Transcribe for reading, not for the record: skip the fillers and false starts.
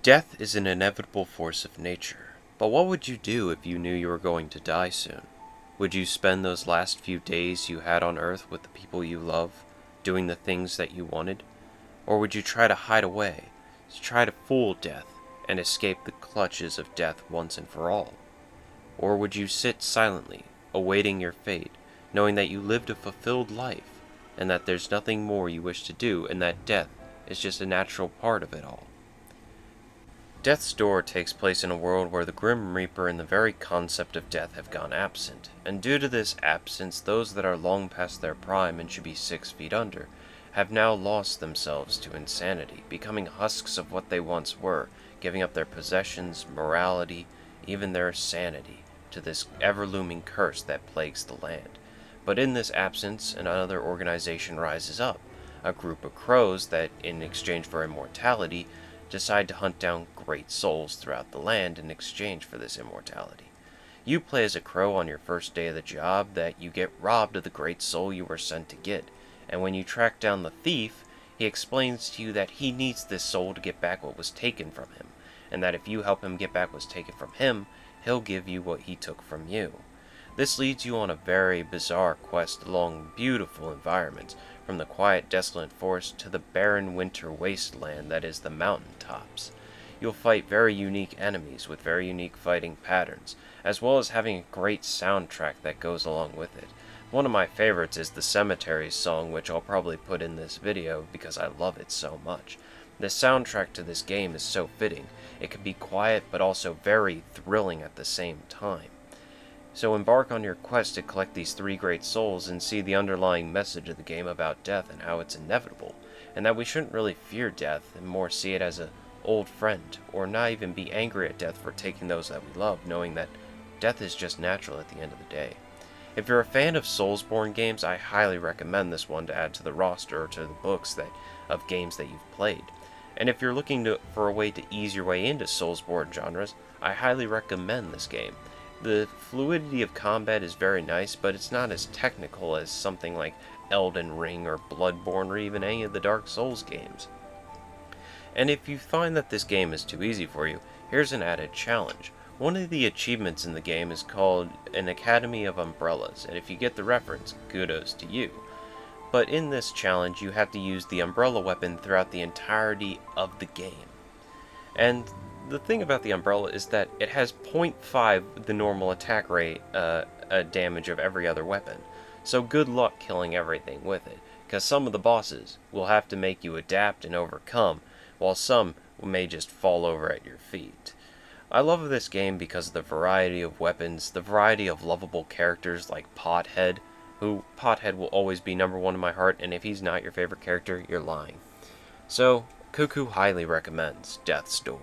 Death is an inevitable force of nature, but what would you do if you knew you were going to die soon? Would you spend those last few days you had on Earth with the people you love, doing the things that you wanted? Or would you try to hide away, to try to fool death, and escape the clutches of death once and for all? Or would you sit silently, awaiting your fate, knowing that you lived a fulfilled life, and that there's nothing more you wish to do, and that death is just a natural part of it all? Death's Door takes place in a world where the Grim Reaper and the very concept of death have gone absent, and due to this absence, those that are long past their prime and should be 6 feet under have now lost themselves to insanity, becoming husks of what they once were, giving up their possessions, morality, even their sanity, to this ever-looming curse that plagues the land. But in this absence, another organization rises up, a group of crows that, in exchange for immortality, decide to hunt down great souls throughout the land in exchange for this immortality. You play as a crow on your first day of the job that you get robbed of the great soul you were sent to get, and when you track down the thief, he explains to you that he needs this soul to get back what was taken from him, and that if you help him get back what's taken from him, he'll give you what he took from you. This leads you on a very bizarre quest along beautiful environments, from the quiet, desolate forest to the barren winter wasteland that is the mountain tops. You'll fight very unique enemies with very unique fighting patterns, as well as having a great soundtrack that goes along with it. One of my favorites is the Cemetery song, which I'll probably put in this video because I love it so much. The soundtrack to this game is so fitting. It can be quiet but also very thrilling at the same time. So embark on your quest to collect these 3 great souls and see the underlying message of the game about death and how it's inevitable, and that we shouldn't really fear death and more see it as an old friend, or not even be angry at death for taking those that we love, knowing that death is just natural at the end of the day. If you're a fan of Soulsborne games, I highly recommend this one to add to the roster or to the books of games that you've played. And if you're looking for a way to ease your way into Soulsborne genres, I highly recommend this game. The fluidity of combat is very nice, but it's not as technical as something like Elden Ring or Bloodborne or even any of the Dark Souls games. And if you find that this game is too easy for you, here's an added challenge. One of the achievements in the game is called an Academy of Umbrellas, and if you get the reference, kudos to you. But in this challenge, you have to use the umbrella weapon throughout the entirety of the game. And the thing about the umbrella is that it has 0.5 the normal attack rate damage of every other weapon. So good luck killing everything with it, because some of the bosses will have to make you adapt and overcome, while some may just fall over at your feet. I love this game because of the variety of weapons, the variety of lovable characters like Pothead, who Pothead will always be number 1 in my heart, and if he's not your favorite character, you're lying. So, Cucco highly recommends Death's Door.